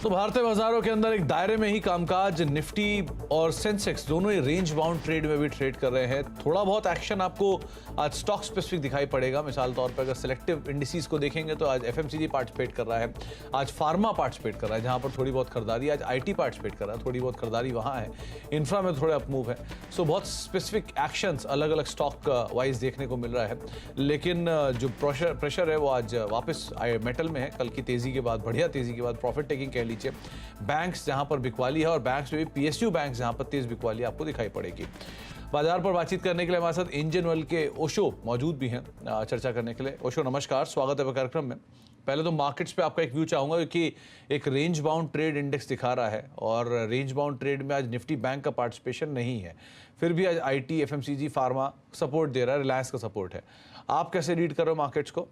तो भारतीय बाजारों के अंदर एक दायरे में ही कामकाज। निफ्टी और सेंसेक्स दोनों ही रेंज बाउंड ट्रेड में भी ट्रेड कर रहे हैं। थोड़ा बहुत एक्शन आपको आज स्टॉक स्पेसिफिक दिखाई पड़ेगा। मिसाल तौर पर अगर सिलेक्टिव इंडिसेस को देखेंगे तो आज एफएमसीजी पार्टिसिपेट कर रहा है, आज फार्मा पार्टिसिपेट कर रहा है जहां पर थोड़ी बहुत खरीदारी, आज आईटी पार्टिसिपेट कर रहा है, थोड़ी बहुत खरीदारी वहां है, इंफ्रा में थोड़े अपमूव है। सो बहुत स्पेसिफिक एक्शंस अलग अलग स्टॉक वाइज देखने को मिल रहा है। लेकिन जो प्रेशर है वो आज वापस मेटल में है। कल की तेजी के बाद, बढ़िया तेजी के बाद प्रॉफिट टेकिंग कह लीजिए। बैंक्स जहां पर बिकवाली है और बैंक्स में भी पीएसयू बैंक जहां पर तेज बिकवाली आपको दिखाई पड़ेगी। बाजार पर बातचीत करने के लिए हमारे साथ इंडियन ऑयल के ओशो मौजूद भी हैं चर्चा करने के लिए। ओशो नमस्कार, स्वागत है कार्यक्रम में। पहले तो मार्केट्स पे आपका एक व्यू चाहूंगा कि एक रेंज बाउंड ट्रेड इंडेक्स दिखा रहा है और रेंज बाउंड ट्रेड में आज निफ्टी बैंक का पार्टिसिपेशन नहीं है, फिर भी आज आईटी, एफएमसीजी, फार्मा सपोर्ट दे रहा है, रिलायंस का सपोर्ट है। आप कैसे रीड कर रहे हो मार्केट्स को?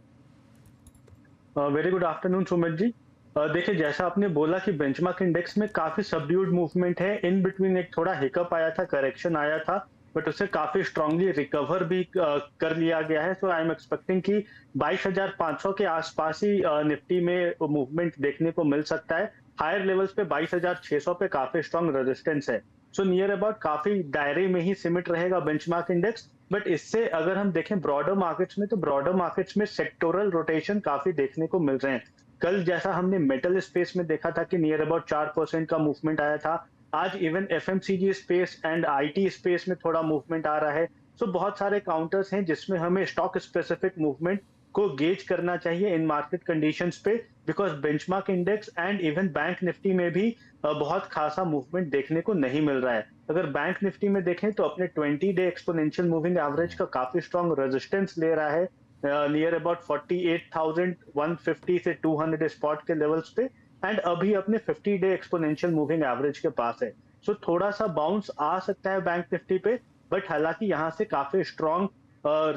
Very good afternoon Sumit ji. देखिए, जैसा आपने बोला कि बेंचमार्क इंडेक्स में काफी सबड्यूड मूवमेंट है। इन बिटवीन एक थोड़ा हिकअप आया था, करेक्शन आया था, बट उससे काफी स्ट्रांगली रिकवर भी कर लिया गया है। सो आई एम एक्सपेक्टिंग कि 22,500 के आसपास ही निफ्टी में मूवमेंट देखने को मिल सकता है। हायर लेवल्स पे 22,600 पे काफी स्ट्रांग रेजिस्टेंस है। सो नियर अबाउट काफी दायरे में ही सिमट रहेगा बेंचमार्क इंडेक्स। बट इससे अगर हम देखें ब्रॉडर मार्केट्स में, तो ब्रॉडर मार्केट्स में सेक्टोरल रोटेशन काफी देखने को मिल रहे हैं। कल जैसा हमने मेटल स्पेस में देखा था कि नियर अबाउट 4% का मूवमेंट आया था, आज even FMCG space and IT space में थोड़ा मूवमेंट आ रहा है। सो बहुत सारे काउंटर्स हैं जिसमें हमें स्टॉक स्पेसिफिक मूवमेंट को गेज करना चाहिए इन मार्केट कंडीशंस पे, because benchmark index and even bank Nifty में भी बहुत खासा मूवमेंट देखने को नहीं मिल रहा है। अगर बैंक निफ्टी में देखें तो अपने 20 डे एक्सपोनेंशियल मूविंग एवरेज का काफी स्ट्रॉन्ग रेजिस्टेंस ले रहा है नियर अबाउट 48,150 से 200 स्पॉट के लेवल्स पे, एंड अभी अपने 50 डे एक्सपोनेंशियल मूविंग एवरेज के पास है। सो थोड़ा सा बाउंस आ सकता है बैंक निफ्टी पे, बट हालांकि यहाँ से काफी स्ट्रॉन्ग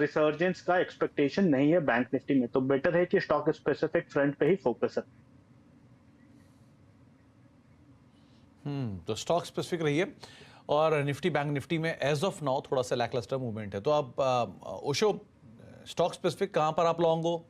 रिसर्जेंस का एक्सपेक्टेशन नहीं है बैंक निफ्टी में। तो बेटर है कि स्टॉक स्पेसिफिक फ्रंट पे ही फोकस है। तो स्टॉक स्पेसिफिक रही है और निफ्टी बैंक निफ्टी में एज ऑफ नाउ थोड़ा सा लैकलस्टर मूवमेंट है। तो आप ओशो स्टॉक स्पेसिफिक कहां पर आप लॉन्ग हो?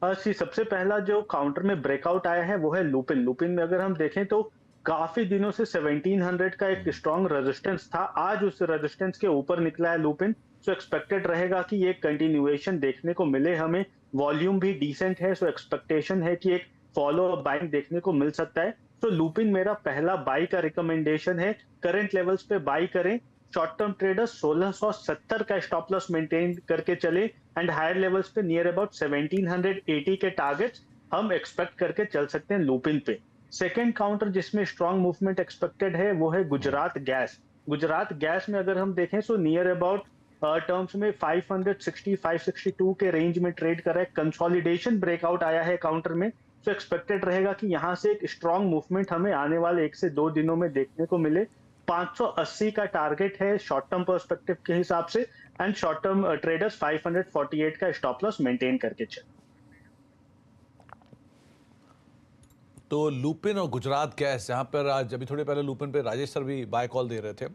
सबसे पहला जो काउंटर में ब्रेकआउट आया है वो है लुपिन। लुपिन में अगर हम देखें तो काफी दिनों से 1700 का एक स्ट्रॉन्ग रेजिस्टेंस था, आज उस रेजिस्टेंस के ऊपर निकला है लुपिन। सो एक्सपेक्टेड रहेगा कि ये कंटिन्यूएशन देखने को मिले हमें। वॉल्यूम भी डिसेंट है, सो एक्सपेक्टेशन है कि एक फॉलो अप बाइंग देखने को मिल सकता है। तो लुपिन मेरा पहला बाई का रिकमेंडेशन है। करंट लेवल्स पे बाई करें। शॉर्ट टर्म ट्रेडर्स 1670 का स्टॉप लॉस मेंटेन करके चले, एंड हायर लेवल्स पे नियर अबाउट 1780 के टारगेट्स हम एक्सपेक्ट करके चल सकते हैं लुपिन पे। सेकंड काउंटर जिसमें स्ट्रॉन्ग मूवमेंट एक्सपेक्टेड है वो है गुजरात गैस। गुजरात गैस में अगर हम देखें तो नियर अबाउट टर्म्स में 560 562 के रेंज में ट्रेड कर रहा है। कंसोलिडेशन ब्रेकआउट आया है काउंटर में, तो एक्सपेक्टेड रहेगा कि यहाँ से एक स्ट्रॉन्ग मूवमेंट हमें आने वाले 1 से 2 दिनों में देखने को मिले। 580 का टारगेट है शॉर्ट टर्म पर्सपेक्टिव के हिसाब से, एंड शॉर्ट टर्म ट्रेडर्स 548 का स्टॉप लॉस मेंटेन करके चले। तो लुपिन और गुजरात गैस, जहां पर आज अभी थोड़ी पहले लुपिन पे राजेश सर भी बाय कॉल दे रहे थे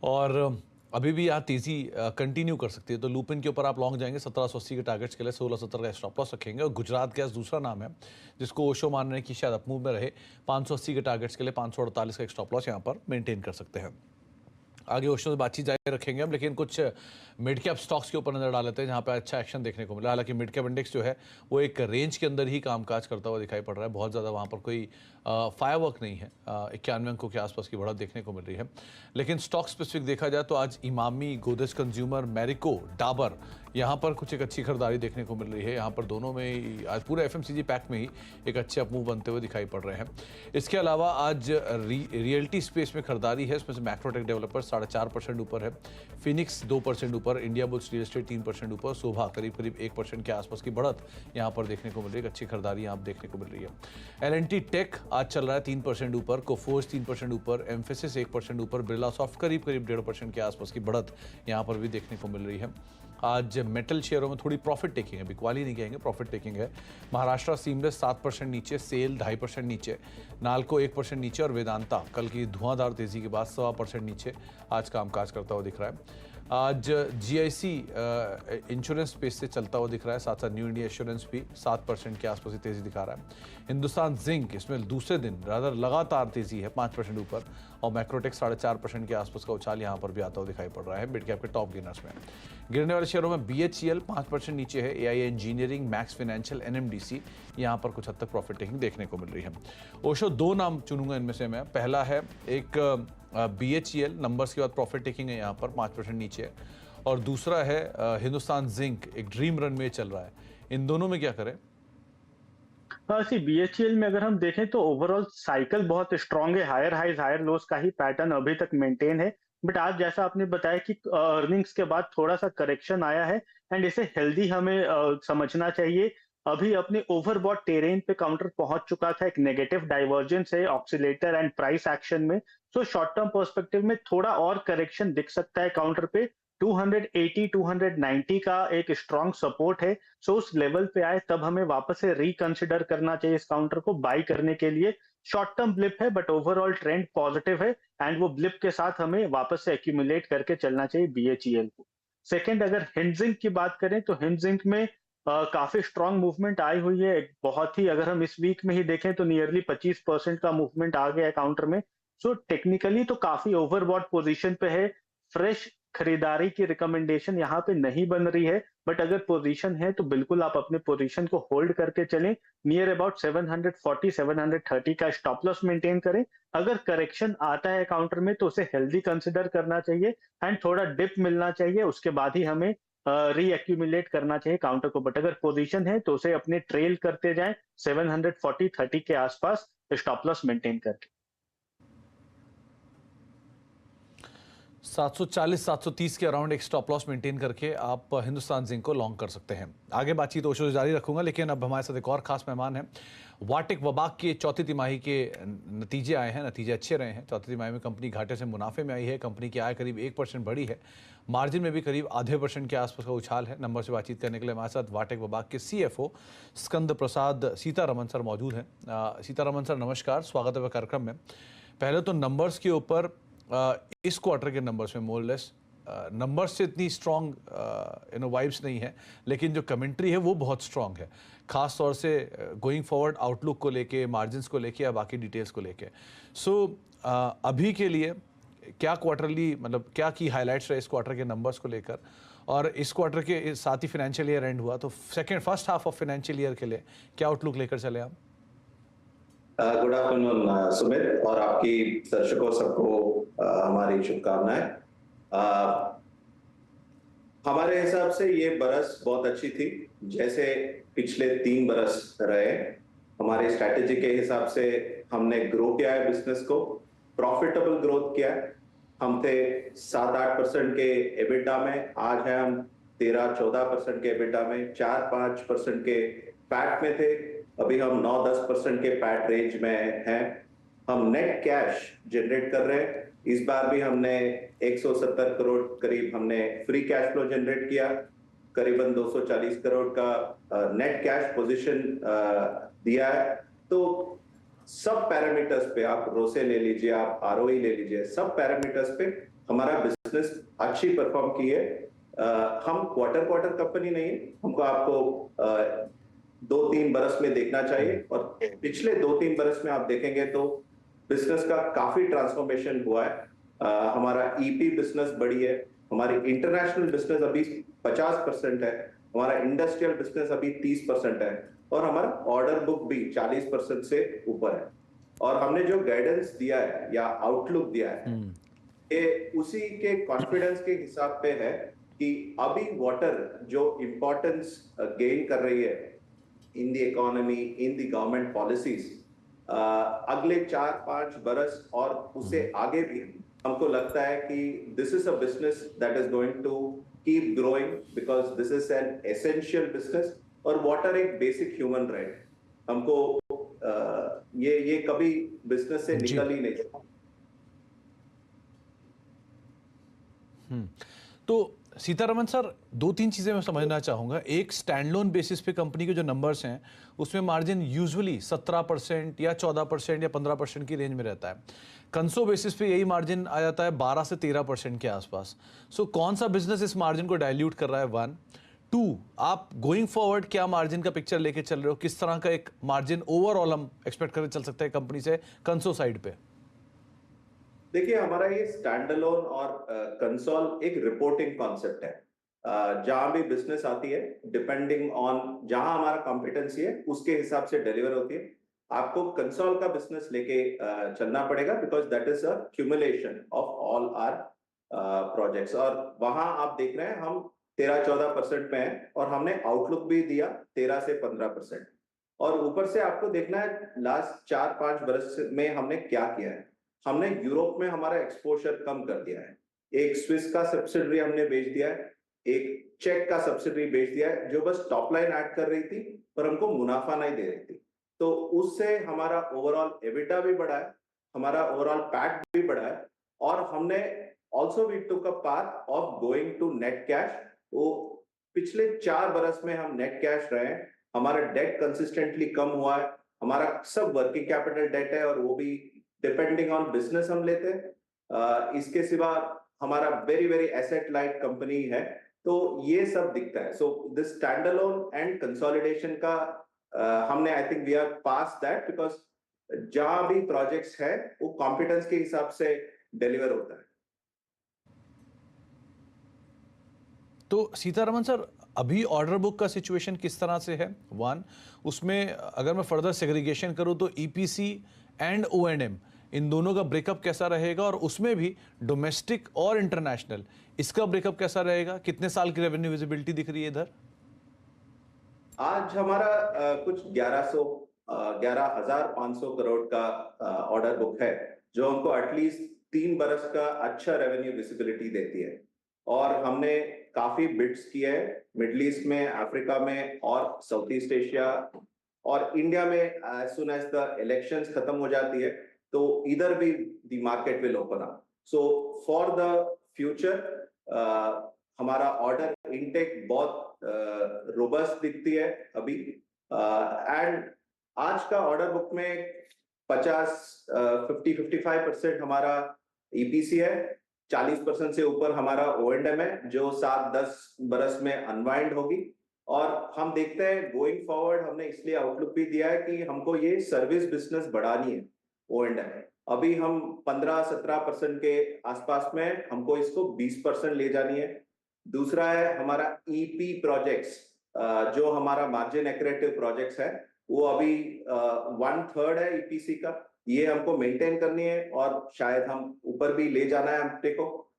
और अभी भी यहाँ तेजी कंटिन्यू कर सकती है। तो लुपिन के ऊपर आप लॉन्ग जाएंगे 1780 के टारगेट्स के लिए, 1670 का स्टॉप लॉस रखेंगे। और गुजरात गैस दूसरा नाम है जिसको ओशो मान रहे हैं कि शायद अपमूव में रहे। 580 के टारगेट्स के लिए 548 का स्टॉप लॉस यहाँ पर मेंटेन कर सकते हैं। आगे ओशो से बातचीत जारी रखेंगे हम, लेकिन कुछ मिड कैप स्टॉक्स के ऊपर नजर डाल लेते हैं जहाँ पे अच्छा एक्शन देखने को मिला। हालांकि मिड कैप इंडेक्स जो है वो एक रेंज के अंदर ही कामकाज करता हुआ दिखाई पड़ रहा है। बहुत ज़्यादा वहाँ पर कोई फायरवर्क नहीं है। 91 अंकों के आसपास की बढ़त देखने को मिल रही है। लेकिन स्टॉक स्पेसिफिक देखा जाए तो आज इमामी, गोदरेज कंज्यूमर, मैरिको, डाबर, यहाँ पर कुछ एक अच्छी खरीदारी देखने को मिल रही है। यहाँ पर दोनों में ही आज पूरे एफएमसीजी पैक में ही एक अच्छे अपमूव बनते हुए दिखाई पड़ रहे हैं। इसके अलावा आज रियल्टी स्पेस में खरीदारी है। इसमें से मैक्रोटेक डेवलपर 4.5% ऊपर है, फिनिक्स 2% ऊपर, इंडिया बुल्स रियल एस्टेट 3% ऊपर, शोभा करीब 1% के आसपास की बढ़त यहाँ पर देखने को मिल रही है। अच्छी खरीदारी यहाँ देखने को मिल रही है। एल&टी टेक आज चल रहा है 3% ऊपर, कोफोर्ज 3% ऊपर, एम्फेसिस 1% ऊपर, बिरला सॉफ्ट करीब 1.5% के आसपास की बढ़त यहाँ पर भी देखने को मिल रही है। आज मेटल शेयरों में थोड़ी प्रॉफिट टेकिंग है, बिकवाली नहीं कहेंगे, प्रॉफिट टेकिंग है। महाराष्ट्र सीमलेस 7% नीचे, सेल 2.5% नीचे, नाल्को 1% नीचे और वेदांता कल की धुआंधार तेजी के बाद 1.25% नीचे आज कामकाज करता हुआ दिख रहा है। आज जीआईसी इंश्योरेंस स्पेस से चलता हुआ दिख रहा है, साथ साथ न्यू इंडिया एश्योरेंस भी 7% के आसपास ही तेजी दिखा रहा है। हिंदुस्तान जिंक इसमें दूसरे दिन लगातार तेजी है 5% ऊपर, और मैक्रोटेक 4.5% के आसपास का उछाल यहाँ पर भी आता हुआ दिखाई पड़ रहा है मिड कैप के टॉप गेनर्स में। गिरने वाले शेयरों में बीएचईएल 5% नीचे है, AIA engineering, max financial, NMDC यहाँ पर कुछ हद तक प्रॉफिट टेकिंग देखने को मिल रही है। ओशो दो नाम चुनूंगा इनमें से मैं, पहला है एक बीएचईएल, नंबर्स के बाद प्रॉफिट टेकिंग है यहाँ पर 5% नीचे है, और दूसरा है हिंदुस्तान जिंक, एक ड्रीम रन में चल रहा है। इन दोनों में क्या करें? सी बीएचईएल में अगर हम देखें तो ओवरऑल साइकिल बहुत स्ट्रांग है, हायर हाइज हायर लोस का ही पैटर्न अभी तक मेंटेन है। बट आज जैसा आपने बताया कि अर्निंग्स के बाद थोड़ा सा करेक्शन आया है, एंड इसे हेल्दी हमें समझना चाहिए। अभी अपने ओवरबॉट टेरेन पे काउंटर पहुंच चुका था, एक नेगेटिव डाइवर्जेंस है ऑक्सीलेटर एंड प्राइस एक्शन में। सो शॉर्ट टर्म पर्सपेक्टिव में थोड़ा और करेक्शन दिख सकता है काउंटर पे। 280 290 का एक स्ट्रॉन्ग सपोर्ट है। सो उस लेवल पे आए तब हमें वापस से रिकंसिडर करना चाहिए इस काउंटर को बाई करने के लिए। शॉर्ट टर्म ब्लिप है बट ओवरऑल ट्रेंड पॉजिटिव है, एंड वो ब्लिप के साथ हमें वापस से एक्यूमुलेट करके चलना चाहिए बीएचईएल को। सेकंड, अगर हिंजिंक की बात करें तो हिंजिंक में काफी स्ट्रांग मूवमेंट आई हुई है। एक बहुत ही, अगर हम इस वीक में ही देखें तो नियरली 25% का मूवमेंट आ गया है काउंटर में। सो टेक्निकली तो काफी ओवरबॉट पोजीशन पे है। फ्रेश खरीदारी की रिकमेंडेशन यहाँ पे नहीं बन रही है, बट अगर पोजीशन है तो बिल्कुल आप अपने पोजीशन को होल्ड करके चलें। नियर अबाउट 740 730 का स्टॉप लॉस मेंटेन करें। अगर करेक्शन आता है काउंटर में तो उसे हेल्दी कंसिडर करना चाहिए, एंड थोड़ा डिप मिलना चाहिए, उसके बाद ही हमें रीएक्यूमुलेट करना चाहिए काउंटर को। बट अगर पोजीशन है तो उसे अपने ट्रेल करते जाएं 740 30 के आसपास स्टॉप लॉस मेंटेन करके। 740 730 के अराउंड एक स्टॉप लॉस मेंटेन करके आप हिंदुस्तान जिंक को लॉन्ग कर सकते हैं। आगे बातचीत ओशो से जारी रखूंगा, लेकिन अब हमारे साथ एक और खास मेहमान हैं। वाटिक वबाक के चौथी तिमाही के नतीजे आए हैं, नतीजे अच्छे रहे हैं। चौथी तिमाही में कंपनी घाटे से मुनाफे में आई है, कंपनी की आय करीब 1% बढ़ी है, मार्जिन में भी करीब आधे % के आसपास का उछाल है। नंबर से बातचीत करने के लिए हमारे साथ वाटिक वबाक के CFO स्कंद प्रसाद सीतारमन सर मौजूद हैं। सीतारमन सर नमस्कार, स्वागत है कार्यक्रम में। पहले तो नंबर्स के ऊपर, इस क्वार्टर के नंबर्स में मोरलेस नंबर्स से इतनी स्ट्रॉन्ग वाइब्स नहीं है, लेकिन जो कमेंट्री है वो बहुत स्ट्रॉन्ग है, खास तौर से गोइंग फॉरवर्ड आउटलुक को लेके, मार्जिन्स को लेके या बाकी डिटेल्स को लेके। सो अभी के लिए क्या क्वार्टरली, मतलब क्या की हाइलाइट्स रहे इस क्वार्टर के नंबर्स को लेकर, और इस क्वार्टर के साथ ही फाइनेंशियल ईयर एंड हुआ, तो first half of financial year के लिए क्या आउटलुक लेकर चले आप? गुड आफ्टरनून सुमित, और आपकी दर्शकों सबको हमारी शुभकामनाएं। हमारे हिसाब से ये बरस बहुत अच्छी थी, जैसे पिछले 3 बरस रहे। हमारी स्ट्रैटेजी के हिसाब से हमने ग्रो किया है बिजनेस को, प्रॉफिटेबल ग्रोथ किया है। हम थे 7-8% के एबिटा में, आज है हम 13-14% के एबिटा में, 4-5% के पैट में थे, अभी हम 9-10% के पैट रेंज में हैं। हम नेट कैश जनरेट कर रहे हैं। इस बार भी हमने 170 करोड़ करीब हमने फ्री कैश फ्लो जनरेट किया, करीबन 240 करोड़ का नेट कैश पोजीशन दिया है। तो सब पैरामीटर्स पे, आप रोसे ले लीजिए, आप आरओई ले लीजिए, सब पैरामीटर्स पे हमारा बिजनेस अच्छी परफॉर्म की है। हम क्वार्टर कंपनी नहीं है, हमको आपको 2-3 बरस में देखना चाहिए, और पिछले 2-3 बरस में आप देखेंगे तो बिजनेस का काफी ट्रांसफॉर्मेशन हुआ है। हमारा ईपी बिजनेस बढ़ी है, हमारी इंटरनेशनल बिजनेस अभी 50% है, हमारा इंडस्ट्रियल बिजनेस अभी 30% है, और हमारा ऑर्डर बुक भी 40% से ऊपर है। और हमने जो गाइडेंस दिया है या आउटलुक दिया है, ये उसी के कॉन्फिडेंस के हिसाब पे है कि अभी वाटर जो इंपॉर्टेंस गेन कर रही है in the economy, in the government policies, अगले 4-5 बरस और उससे आगे भी हमको लगता है कि this is a business that is going to keep growing, because this is an essential business, और वाटर एक बेसिक ह्यूमन राइट। हमको ये कभी बिजनेस से निकल ही नहीं सकता। तो सीतारमन सर, दो तीन चीज़ें मैं समझना चाहूँगा। एक, स्टैंडलोन बेसिस पे कंपनी के जो नंबर्स हैं उसमें मार्जिन यूजुअली 17% या 14% या 15% की रेंज में रहता है। कंसो बेसिस पे यही मार्जिन आ जाता है 12 से 13% के आसपास। सो कौन सा बिजनेस इस मार्जिन को डाइल्यूट कर रहा है? वन। टू, आप गोइंग फॉरवर्ड क्या मार्जिन का पिक्चर लेके चल रहे हो? किस तरह का एक मार्जिन ओवरऑल हम एक्सपेक्ट करके चल सकते हैं कंपनी से कंसो साइड पे? देखिए, हमारा ये स्टैंड अलोन और कंसोल एक रिपोर्टिंग कॉन्सेप्ट है। जहां भी बिजनेस आती है, डिपेंडिंग ऑन जहां हमारा कॉम्पिटेंसी है उसके हिसाब से डिलीवर होती है। आपको कंसोल का बिजनेस लेके चलना पड़ेगा, because that is a cumulation of all our projects. और वहां आप देख रहे हैं हम 13-14% पे हैं, और हमने आउटलुक भी दिया 13 से 15%। और ऊपर से आपको देखना है लास्ट 4-5 बरस में हमने क्या किया है। हमने यूरोप में हमारा एक्सपोजर कम कर दिया है। एक स्विस का सब्सिडरी हमने बेच दिया है, एक चेक का सब्सिडरी बेच दिया है, जो बस टॉप लाइन ऐड कर रही थी पर हमको मुनाफा नहीं दे रही थी। तो उससे हमारा ओवरऑल एबिटा भी बढ़ा है, हमारा ओवरऑल पैट भी बढ़ा है। और हमने also we took a path of going to net cash. वो पिछले 4 बरस में हम नेट कैश रहे हैं। हमारा डेट कंसिस्टेंटली कम हुआ है। हमारा सब वर्किंग कैपिटल डेट है, और वो भी डिपेंडिंग ऑन बिजनेस हम लेते हैं। इसके सिवा हमारा very very asset light company है। तो ये सब दिखता है। So this standalone and consolidation का हमने, I think we are past that, because जहां भी प्रोजेक्ट्स है वो कॉम्पिटेंस के हिसाब से डिलीवर होता है। तो सीतारमन सर, अभी ऑर्डर बुक का सिचुएशन किस तरह से है? वन, उसमें अगर मैं फर्दर सेग्रीगेशन करूं तो ईपीसी एंड ओएनएम, इन दोनों का ब्रेकअप कैसा रहेगा? और उसमें भी डोमेस्टिक और इंटरनेशनल, इसका ब्रेकअप कैसा रहेगा? कितने साल की रेवेन्यू विजिबिलिटी दिख रही है इधर? आज हमारा कुछ 11,500 करोड़ का ऑर्डर बुक है, जो हमको एटलीस्ट 3 बरस का अच्छा रेवेन्यू विजिबिलिटी देती है। और हमने काफी बिड्स किए हैं मिडिल ईस्ट में, अफ्रीका में और साउथ ईस्ट एशिया और इंडिया में। As soon as the elections खत्म हो जाती है तो इधर भी the market will open up. So for the future हमारा ऑर्डर इनटेक बहुत रोबस्ट दिखती है अभी। एंड आज का ऑर्डर बुक में 50-55% हमारा ईपीसी है, 40% से ऊपर हमारा ओएंडएम है, जो 7-10 बरस में अनवाइंड होगी। और हम देखते हैं गोइंग फॉरवर्ड, हमने इसलिए आउटलुक भी दिया है कि हमको ये सर्विस बिजनेस बढ़ानी है। ओएंडएम अभी हम 15-17% के आसपास में, हमको इसको 20% ले जानी है। दूसरा है हमारा ईपी प्रोजेक्ट्स, जो हमारा मार्जिन एक्रेटिव प्रोजेक्ट्स है, वो अभी 1/3 है ईपीसी का। ये हमको मेंटेन करनी है और शायद हम ऊपर भी ले जाना है हमको को।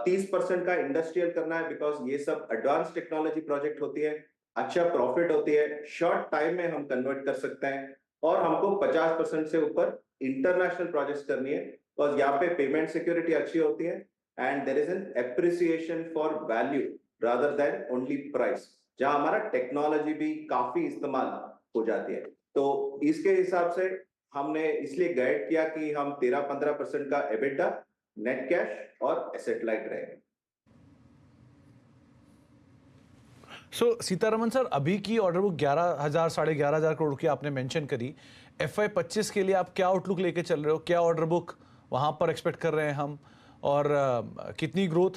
30% का इंडस्ट्रियल करना है, बिकॉज ये सब एडवांस टेक्नोलॉजी प्रोजेक्ट होती है, अच्छा प्रॉफिट होती है, शॉर्ट टाइम में हम कन्वर्ट कर सकते हैं। और हमको 50% से ऊपर इंटरनेशनल प्रोजेक्ट्स करनी है, बिकॉज यहाँ पे पेमेंट सिक्योरिटी अच्छी होती है and there is an appreciation for value rather than only price, जहां हमारा टेक्नोलॉजी भी काफी इस्तेमाल हो जाती है। तो इसके हिसाब से हमने इसलिए गाइड किया कि हम 13-15% का एबिटा, नेट कैश और एसेट लाइट रहेगा। सो सीतारमन सर, अभी की ऑर्डर बुक 11,000 11,500 करोड़ की आपने मेंशन करी। FY25 के लिए आप क्या आउटलुक लेके चल रहे हो? क्या ऑर्डर बुक वहां पर एक्सपेक्ट कर रहे हैं हम? और कितनी ग्रोथ?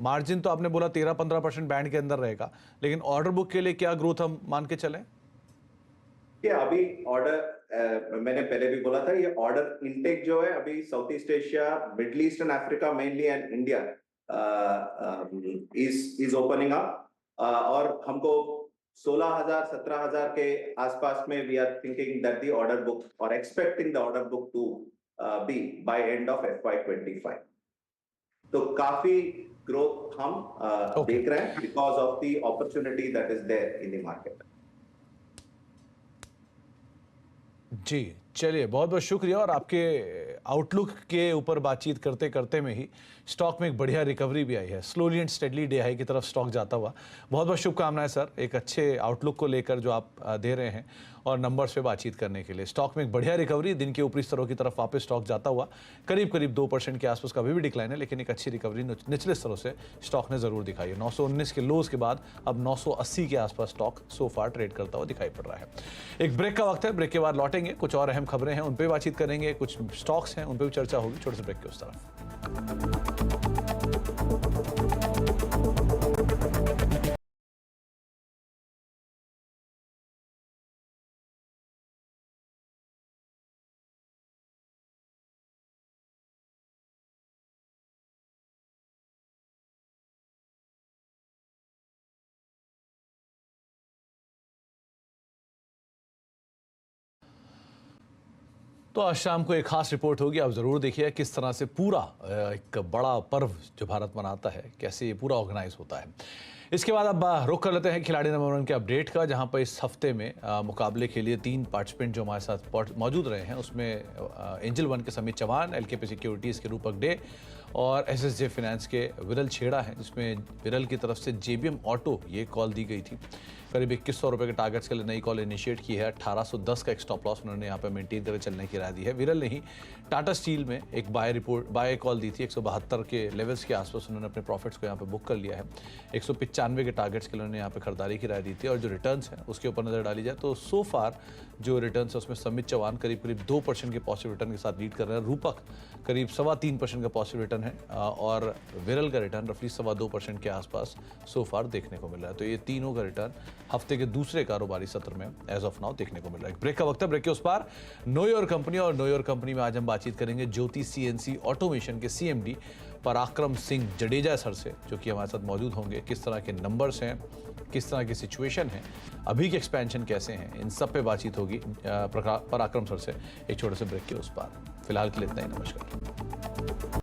मार्जिन तो आपने बोला 13-15% बैंड के अंदर रहेगा, लेकिन ऑर्डर बुक के लिए क्या ग्रोथ हम मान के चलें? अभी ऑर्डर मैंने पहले भी बोला था, ये ऑर्डर इनटेक जो है अभी South east Asia, Middle East and Africa mainly and India is opening up. और हमको 16,000-17,000 के आसपास में we are thinking that the order book और expecting the order book to be by end of FY25। तो काफी ग्रोथ हम देख रहे हैं because of the opportunity that is there in the market. जी, चलिए, बहुत बहुत शुक्रिया। और आपके आउटलुक के ऊपर बातचीत करते करते में ही स्टॉक में एक बढ़िया रिकवरी भी आई है, slowly and steadily day high की तरफ स्टॉक जाता हुआ। बहुत बहुत शुभकामनाएं सर, एक अच्छे आउटलुक को लेकर जो आप दे रहे हैं। और नंबर्स पे बातचीत करने के लिए। स्टॉक में एक बढ़िया रिकवरी, दिन के ऊपरी स्तरों की तरफ वापस स्टॉक जाता हुआ करीब 2% के आसपास का अभी भी डिक्लाइन है, लेकिन एक अच्छी रिकवरी निचले स्तरों से स्टॉक ने जरूर दिखाई है। 919 के लोज के बाद अब 980 के आसपास स्टॉक सो फार ट्रेड करता हुआ दिखाई पड़ रहा है। एक ब्रेक का वक्त है, ब्रेक के बाद लौटेंगे, कुछ और अहम खबरें हैं उन पर बातचीत करेंगे, कुछ स्टॉक्स हैं उन पर भी चर्चा होगी। छोटे से ब्रेक के उस तरफ। तो आज शाम को एक खास रिपोर्ट होगी, आप ज़रूर देखिए किस तरह से पूरा एक बड़ा पर्व जो भारत मनाता है, कैसे ये पूरा ऑर्गेनाइज होता है। इसके बाद अब रुख कर लेते हैं खिलाड़ी नंबर 1 के अपडेट का, जहां पर इस हफ्ते में मुकाबले के लिए 3 पार्टिसिपेंट जो हमारे साथ मौजूद रहे हैं, उसमें एंजल 1 के समीत चौहान, LKP सिक्योरिटीज़ के रूपक डे और SSJ फाइनेंस के विरल छेड़ा हैं, जिसमें विरल की तरफ से JBM ऑटो ये कॉल दी गई थी। करीब 2100 रुपये के टारगेट्स के लिए नई कॉल इनिशिएट की है। 1810 का एक स्टॉप लॉस उन्होंने यहाँ पे मेंटेन करके चलने की राय दी है। विरल ने ही टाटा स्टील में एक बाय कॉल दी थी। 172 के लेवल्स के आसपास उन्होंने अपने प्रॉफिट्स को यहाँ पे बुक कर लिया है। 195 के टारगेट्स के लिए उन्होंने यहाँ पे खरीदारी की राय दी थी। और जो रिटर्न्स हैं उसके ऊपर नजर डाली जाए तो सो फार जो रिटर्न्स है उसमें समित चौहान करीब 2% के पॉजिटिव रिटर्न के साथ लीड कर रहे हैं। रूपक करीब 3.25% का पॉजिटिव रिटर्न है और विरल का रिटर्न रफली 2.25% के आसपास सो फार देखने को मिल रहा है। तो ये तीनों का रिटर्न हफ्ते के दूसरे कारोबारी सत्र में एज ऑफ नाउ देखने को मिल रहा है। ब्रेक का वक्त है, ब्रेक के उस पार नो योर कंपनी, और नो योर कंपनी में आज हम बातचीत करेंगे ज्योति CNC ऑटोमेशन के CMD पराक्रम सिंह जडेजा सर से, जो कि हमारे साथ मौजूद होंगे। किस तरह के नंबर्स हैं, किस तरह की सिचुएशन है, अभी के एक्सपेंशन कैसे हैं, इन सब पे बातचीत होगी पराक्रम सर से एक छोटे से ब्रेक के उस पार। फिलहाल के लिए इतना ही, नमस्कार।